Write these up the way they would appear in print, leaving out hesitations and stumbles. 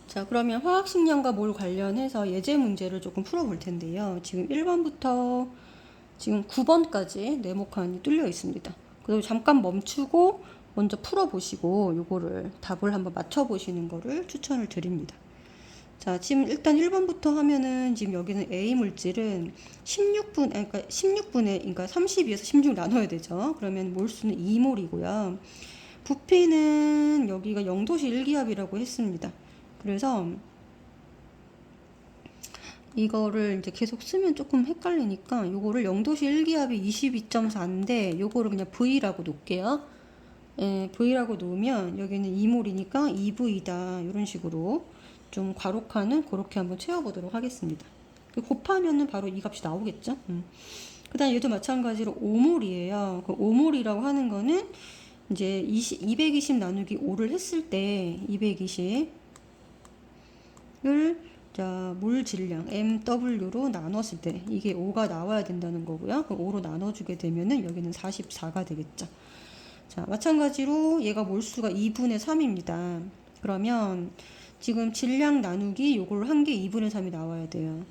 자, 그러면 화학식량과 몰 관련해서 예제 문제를 조금 풀어볼 텐데요. 지금 1번부터 지금 9번까지 네모칸이 뚫려 있습니다. 그리고 잠깐 멈추고 먼저 풀어보시고 요거를 답을 한번 맞춰보시는 거를 추천을 드립니다. 자, 지금 일단 1번부터 하면은 지금 여기는 A 물질은 16분에, 그러니까 32에서 16 나눠야 되죠. 그러면 몰수는 2몰이고요. 부피는 여기가 0도시 1기압이라고 했습니다. 그래서 이거를 이제 계속 쓰면 조금 헷갈리니까 요거를 0도시 1기압이 22.4인데 요거를 그냥 V라고 놓을게요. 예, V라고 놓으면 여기는 2몰이니까 2V다 이런 식으로 좀 괄호칸은 그렇게 한번 채워보도록 하겠습니다. 곱하면은 바로 이 값이 나오겠죠. 그 다음 얘도 마찬가지로 5몰이에요. 그 5몰이라고 하는 거는 이제 220 나누기 5를 했을 때 220을 자, 몰 질량 MW로 나눴을 때 이게 5가 나와야 된다는 거고요. 그 5로 나눠주게 되면은 여기는 44가 되겠죠. 자, 마찬가지로 얘가 몰수가 2분의 3입니다. 그러면 지금 질량 나누기 요걸 한 게 2분의 3이 나와야 돼요.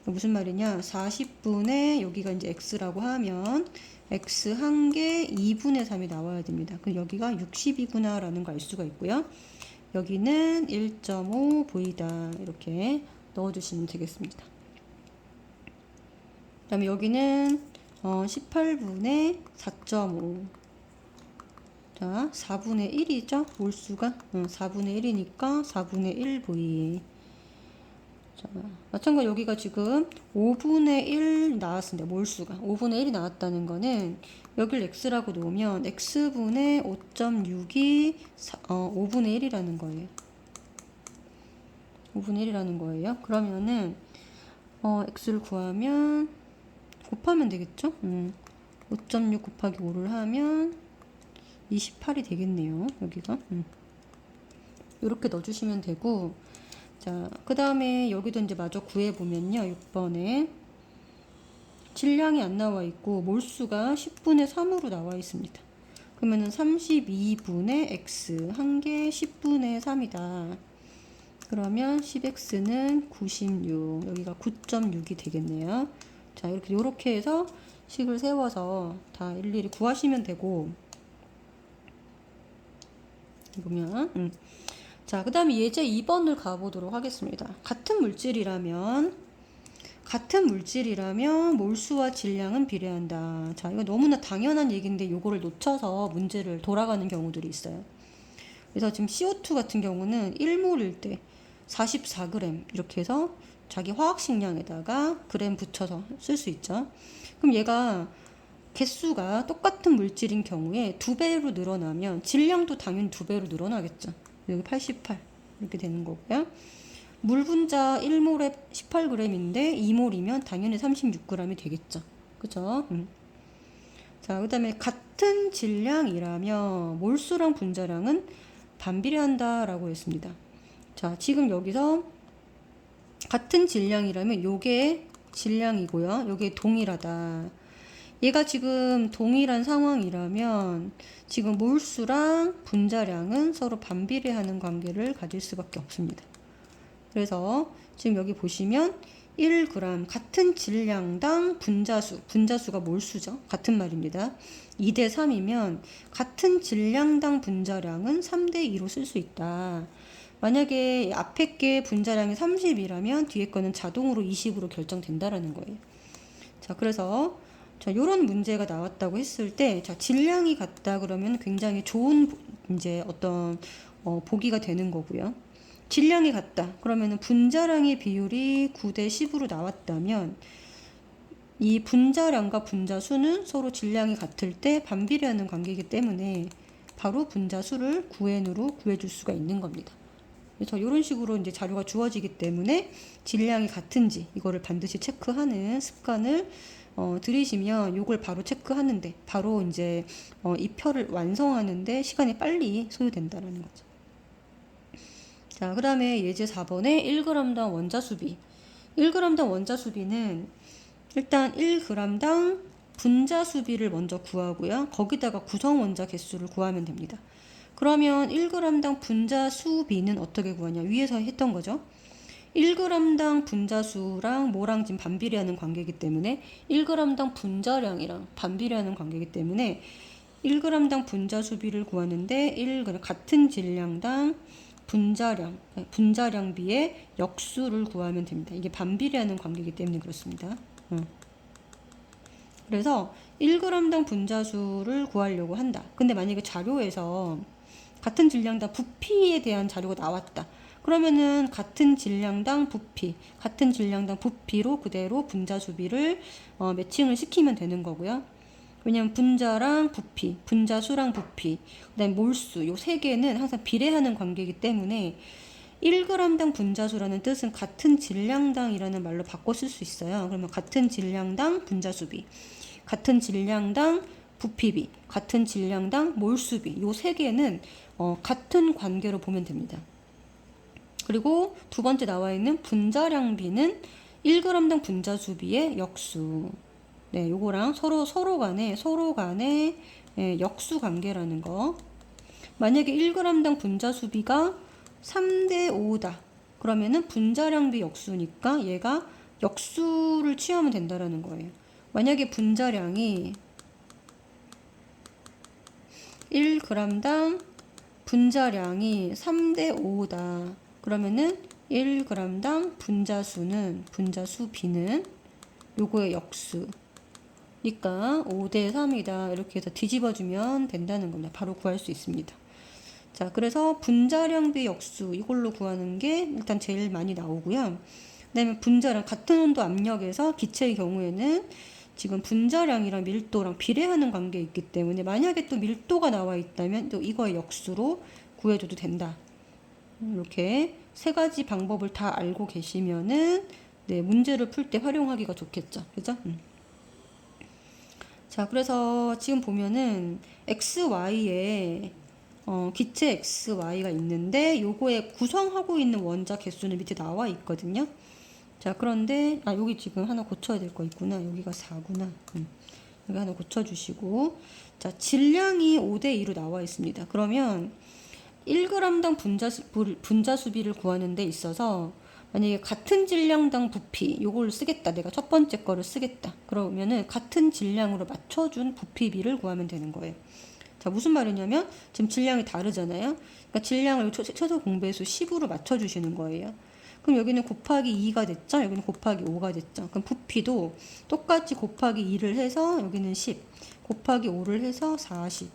무슨 말이냐? 40분의 여기가 이제 x라고 하면 x 한 개 2분의 3이 나와야 됩니다. 그럼 여기가 60이구나 라는 걸 알 수가 있고요. 여기는 1.5V다 이렇게 넣어주시면 되겠습니다. 그 다음에 여기는 18분의 4.5 자, 4분의 1이죠. 몰수가 4분의 1이니까 4분의 1V. 자, 마찬가지로 여기가 지금 5분의 1 나왔습니다. 몰수가 5분의 1이 나왔다는 거는 여기를 x라고 놓으면 x분의 5.6이 5분의 1이라는 거예요. 5분의 1이라는 거예요. 그러면은 x를 구하면 곱하면 되겠죠? 5.6 곱하기 5를 하면 28이 되겠네요. 여기가 이렇게 넣어주시면 되고, 자, 그 다음에 여기도 이제 마저 구해보면요. 6번에 질량이 안 나와 있고 몰수가 10분의 3으로 나와 있습니다. 그러면은 32분의 x 한 개 10분의 3이다. 그러면 10x는 96, 여기가 9.6이 되겠네요. 자, 이렇게 해서 식을 세워서 다 일일이 구하시면 되고, 보면 자, 그 다음에 예제 2번을 가보도록 하겠습니다. 같은 물질이라면 몰수와 질량은 비례한다. 자, 이거 너무나 당연한 얘기인데 요거를 놓쳐서 문제를 돌아가는 경우들이 있어요. 그래서 지금 CO2 같은 경우는 1몰일 때 44g 이렇게 해서 자기 화학식량에다가 그램 붙여서 쓸 수 있죠. 그럼 얘가 개수가 똑같은 물질인 경우에 2배로 늘어나면 질량도 당연히 2배로 늘어나겠죠. 여기 88 이렇게 되는 거고요. 물 분자 1몰에 18g인데 2몰이면 당연히 36g이 되겠죠. 그죠? 자, 그 다음에 같은 질량이라면 몰수랑 분자량은 반비례한다라고 했습니다. 자, 지금 여기서 같은 질량이라면 요게 질량이고요. 요게 동일하다. 얘가 지금 동일한 상황이라면 지금 몰수랑 분자량은 서로 반비례하는 관계를 가질 수밖에 없습니다. 그래서 지금 여기 보시면 1g 같은 질량당 분자수가 몰수죠. 같은 말입니다. 2대 3이면 같은 질량당 분자량은 3대 2로 쓸 수 있다. 만약에 앞에 게 분자량이 30이라면 뒤에 거는 자동으로 20으로 결정된다라는 거예요. 자, 그래서 자, 요런 문제가 나왔다고 했을 때, 자, 질량이 같다 그러면 굉장히 좋은 이제 어떤 보기가 되는 거고요. 질량이 같다 그러면은 분자량의 비율이 9대 10으로 나왔다면 이 분자량과 분자수는 서로 질량이 같을 때 반비례하는 관계이기 때문에 바로 분자수를 9n으로 구해줄 수가 있는 겁니다. 그래서 이런 식으로 이제 자료가 주어지기 때문에 질량이 같은지 이거를 반드시 체크하는 습관을 들이시면 요걸 바로 체크하는데 바로 이제 이 표를 완성하는데 시간이 빨리 소요된다라는 거죠. 자, 그 다음에 예제 4번에 1g당 원자 수비. 1g당 원자 수비는 일단 1g당 분자 수비를 먼저 구하고요. 거기다가 구성 원자 개수를 구하면 됩니다. 그러면 1g당 분자수 B는 어떻게 구하냐? 위에서 했던 거죠. 1g당 분자수랑 뭐랑 지금 반비례하는 관계이기 때문에 1g당 분자량이랑 반비례하는 관계이기 때문에 1g당 분자수 B를 구하는데 같은 질량당 분자량 B의 역수를 구하면 됩니다. 이게 반비례하는 관계이기 때문에 그렇습니다. 그래서 1g당 분자수를 구하려고 한다. 근데 만약에 자료에서 같은 질량당 부피에 대한 자료가 나왔다. 그러면은 같은 질량당 부피로 그대로 분자수비를 매칭을 시키면 되는 거고요. 왜냐면 분자랑 부피, 분자수랑 부피, 그다음에 몰수 요 세 개는 항상 비례하는 관계이기 때문에 1g당 분자수라는 뜻은 같은 질량당이라는 말로 바꿔 쓸 수 있어요. 그러면 같은 질량당 분자수비, 같은 질량당 부피비, 같은 질량당 몰수비 요 세 개는 같은 관계로 보면 됩니다. 그리고 두 번째 나와 있는 분자량비는 1g당 분자수비의 역수. 네, 요거랑 서로 간에 역수 관계라는 거. 만약에 1g당 분자수비가 3대 5다. 그러면은 분자량비 역수니까 얘가 역수를 취하면 된다라는 거예요. 만약에 분자량이 1g당 분자량이 3대 5다. 그러면은 1g당 분자수 B는 요거의 역수니까 5대 3이다. 이렇게 해서 뒤집어주면 된다는 겁니다. 바로 구할 수 있습니다. 자, 그래서 분자량비 역수 이걸로 구하는 게 일단 제일 많이 나오고요. 그다음에 분자량 같은 온도 압력에서 기체의 경우에는 지금 분자량이랑 밀도랑 비례하는 관계에 있기 때문에 만약에 또 밀도가 나와 있다면 또 이거의 역수로 구해줘도 된다. 이렇게 세 가지 방법을 다 알고 계시면은 네, 문제를 풀 때 활용하기가 좋겠죠. 그죠? 자, 그래서 지금 보면은 XY에 기체 XY가 있는데 요거에 구성하고 있는 원자 개수는 밑에 나와 있거든요. 자, 그런데 여기 지금 하나 고쳐야 될 거 있구나. 여기가 4구나. 여기 하나 고쳐주시고, 자, 질량이 5대2로 나와 있습니다. 그러면 1g당 분자수비를 구하는 데 있어서 만약에 같은 질량당 부피 요걸 쓰겠다. 내가 첫 번째 거를 쓰겠다. 그러면은 같은 질량으로 맞춰준 부피비를 구하면 되는 거예요. 자, 무슨 말이냐면 지금 질량이 다르잖아요. 그러니까 질량을 최소 공배수 10으로 맞춰주시는 거예요. 그럼 여기는 곱하기 2가 됐죠? 여기는 곱하기 5가 됐죠? 그럼 부피도 똑같이 곱하기 2를 해서 여기는 10, 곱하기 5를 해서 40.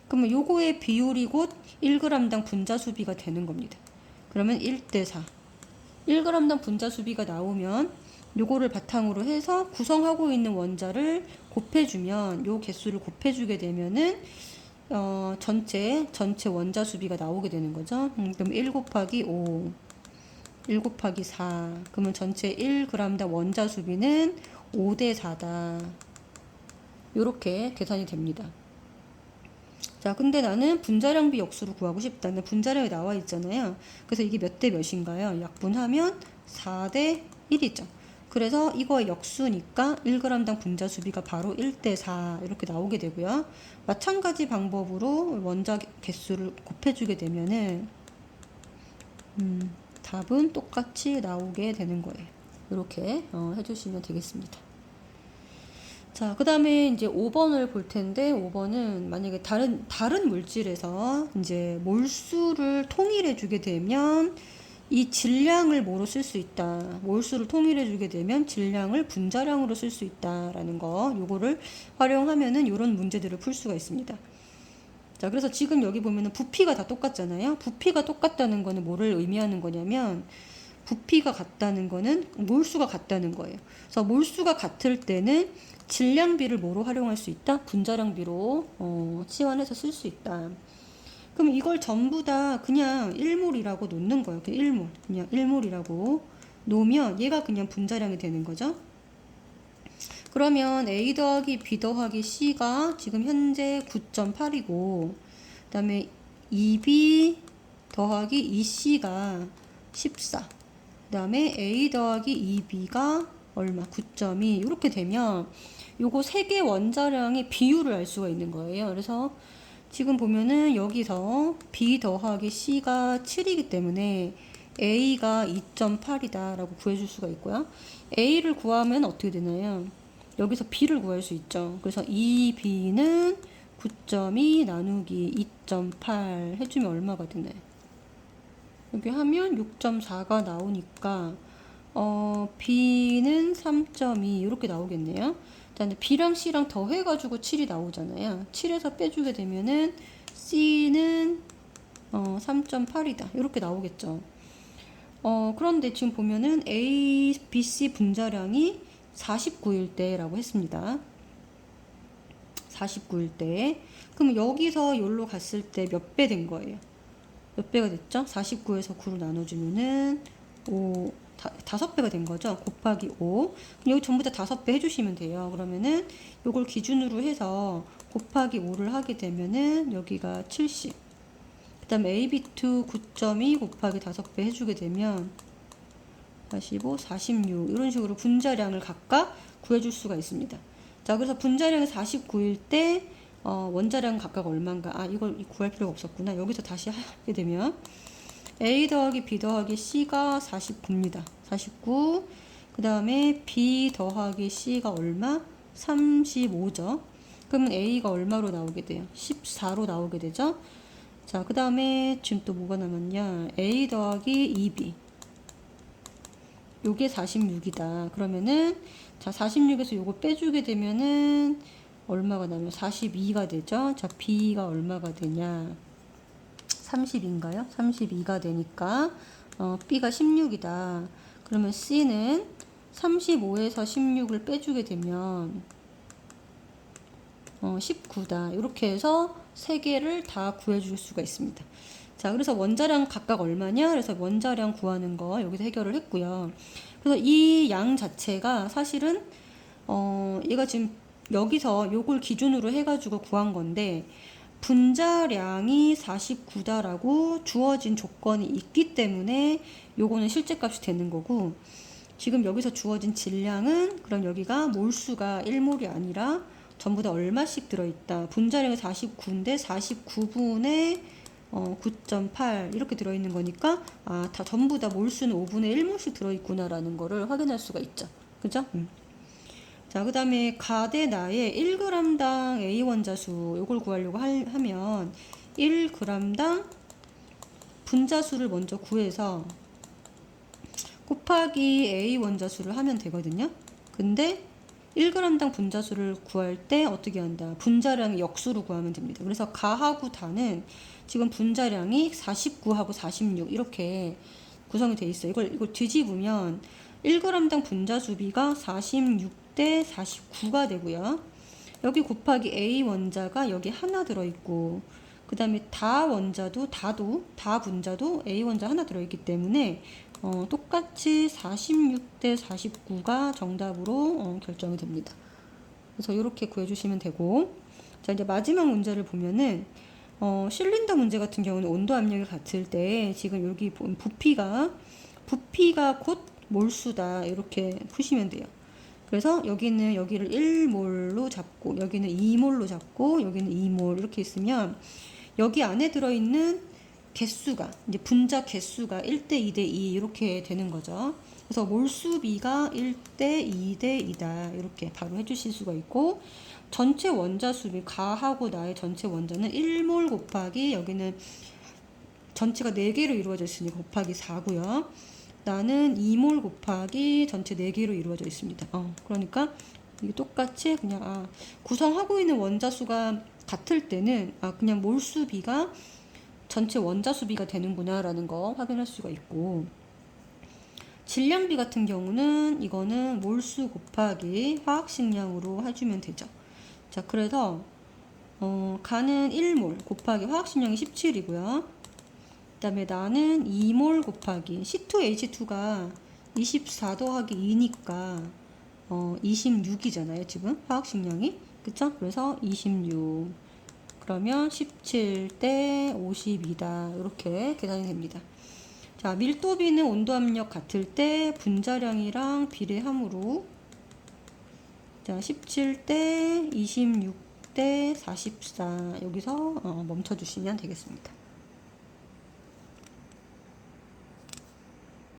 그러면 요거의 비율이 곧 1g당 분자수비가 되는 겁니다. 그러면 1대 4. 1g당 분자수비가 나오면 요거를 바탕으로 해서 구성하고 있는 원자를 곱해주면 요 개수를 곱해주게 되면은 전체 원자 수비가 나오게 되는 거죠. 그럼 1 곱하기 5, 1 곱하기 4. 그러면 전체 1g당 원자 수비는 5대 4다. 요렇게 계산이 됩니다. 자, 근데 나는 분자량비 역수를 구하고 싶다. 나는 분자량이 나와 있잖아요. 그래서 이게 몇 대 몇인가요? 약분하면 4대 1이죠. 그래서 이거의 역수니까 1g당 분자 수비가 바로 1대 4 이렇게 나오게 되고요. 마찬가지 방법으로 원자 개수를 곱해주게 되면은 답은 똑같이 나오게 되는 거예요. 이렇게 해주시면 되겠습니다. 자, 그 다음에 이제 5번을 볼 텐데, 5번은 만약에 다른 물질에서 이제 몰수를 통일해 주게 되면 이 질량을 뭐로 쓸 수 있다. 몰수를 통일해 주게 되면 질량을 분자량으로 쓸 수 있다라는 거, 요거를 활용하면은 요런 문제들을 풀 수가 있습니다. 자, 그래서 지금 여기 보면은 부피가 다 똑같잖아요. 부피가 똑같다는 거는 뭐를 의미하는 거냐면, 부피가 같다는 거는 몰수가 같다는 거예요. 그래서 몰수가 같을 때는 질량비를 뭐로 활용할 수 있다? 분자량비로 치환해서 쓸 수 있다. 그럼 이걸 전부 다 그냥 1몰이라고 놓는 거예요. 그냥 1몰이라고 놓으면 얘가 그냥 분자량이 되는 거죠. 그러면 A 더하기 B 더하기 C가 지금 현재 9.8이고 그 다음에 2B 더하기 2C가 14. 그 다음에 A 더하기 2B가 얼마? 9.2. 이렇게 되면 요거 세 개 원자량의 비율을 알 수가 있는 거예요. 그래서 지금 보면은 여기서 B 더하기 C가 7이기 때문에 A가 2.8이다 라고 구해줄 수가 있고요. A를 구하면 어떻게 되나요? 여기서 B를 구할 수 있죠. 그래서 2B는 9.2 나누기 2.8 해주면 얼마가 되나요? 여기 하면 6.4가 나오니까 B는 3.2 이렇게 나오겠네요. 자, 근데 B랑 C랑 더해가지고 7이 나오잖아요. 7에서 빼주게 되면은 C는 3.8이다 이렇게 나오겠죠. 그런데 지금 보면은 A, B, C 분자량이 49일 때라고 했습니다. 49일 때. 그럼 여기서 여기로 갔을 때 몇 배 된 거예요? 몇 배가 됐죠? 49에서 9로 나눠주면은 5배가 된 거죠. 곱하기 5. 여기 전부 다 5배 해주시면 돼요. 그러면은 요걸 기준으로 해서 곱하기 5를 하게 되면은 여기가 70. 그 다음에 AB2 9.2 곱하기 5배 해주게 되면 45, 46 이런 식으로 분자량을 각각 구해줄 수가 있습니다. 자, 그래서 분자량이 49일 때 원자량 각각 얼마인가? 이걸 구할 필요가 없었구나. 여기서 다시 하게 되면 A 더하기 B 더하기 C가 49입니다. 49. 그 다음에 B 더하기 C가 얼마? 35죠. 그러면 A가 얼마로 나오게 돼요? 14로 나오게 되죠. 자, 그 다음에 지금 또 뭐가 남았냐? A 더하기 2B. 요게 46이다. 그러면은 자, 46에서 요거 빼주게 되면은 얼마가 나면 42가 되죠. 자, B가 얼마가 되냐? 30인가요? 32가 되니까 B가 16이다. 그러면 C는 35에서 16을 빼주게 되면 19다. 이렇게 해서 세 개를 다 구해줄 수가 있습니다. 자, 그래서 원자량 각각 얼마냐? 그래서 원자량 구하는 거 여기서 해결을 했고요. 그래서 이 양 자체가 사실은 얘가 지금 여기서 요걸 기준으로 해가지고 구한 건데 분자량이 49다라고 주어진 조건이 있기 때문에 요거는 실제값이 되는 거고, 지금 여기서 주어진 질량은 그럼 여기가 몰수가 1몰이 아니라 전부 다 얼마씩 들어있다. 분자량이 49인데 49분의 9.8 이렇게 들어있는 거니까 다 전부 다 몰수는 5분의 1몰씩 들어있구나라는 거를 확인할 수가 있죠. 그죠? 자, 그 다음에 가대 나의 1g당 A 원자수 요걸 구하려고 하면 1g당 분자수를 먼저 구해서 곱하기 A 원자수를 하면 되거든요. 근데 1g당 분자수를 구할 때 어떻게 한다? 분자량의 역수로 구하면 됩니다. 그래서 가하고 다는 지금 분자량이 49하고 46 이렇게 구성이 돼 있어요. 이걸 뒤집으면 1g당 분자수비가 46대 49가 되고요. 여기 곱하기 A 원자가 여기 하나 들어있고, 그 다음에 다 분자도 A 원자 하나 들어있기 때문에 똑같이 46대 49가 정답으로 결정이 됩니다. 그래서 이렇게 구해주시면 되고, 자, 이제 마지막 문제를 보면은 실린더 문제 같은 경우는 온도 압력이 같을 때 지금 여기 부피가 곧 몰수다 이렇게 푸시면 돼요. 그래서 여기는 여기를 1몰로 잡고 여기는 2몰로 잡고 여기는 2몰 이렇게 있으면 여기 안에 들어있는 개수가 이제 분자 개수가 1대 2대 2 이렇게 되는 거죠. 그래서 몰수비가 1대 2대 2다 이렇게 바로 해주실 수가 있고, 전체 원자 수비 가하고 나의 전체 원자는 1몰 곱하기 여기는 전체가 4개로 이루어져 있으니 곱하기 4고요. 나는 2몰 곱하기 전체 4개로 이루어져 있습니다. 그러니까 이게 똑같이 그냥 구성하고 있는 원자 수가 같을 때는 그냥 몰수비가 전체 원자 수비가 되는구나 라는 거 확인할 수가 있고, 질량비 같은 경우는 이거는 몰수 곱하기 화학식량으로 해주면 되죠. 자, 그래서 가는 1몰 곱하기 화학식량이 17이고요. 그 다음에 나는 2몰 곱하기 C2H2가 24 더하기 2니까 26이잖아요. 지금 화학식량이. 그쵸? 그래서 26. 그러면 17대 52다. 이렇게 계산이 됩니다. 자, 밀도비는 온도 압력 같을 때 분자량이랑 비례함으로 자, 17대 26 대 44 여기서 멈춰 주시면 되겠습니다.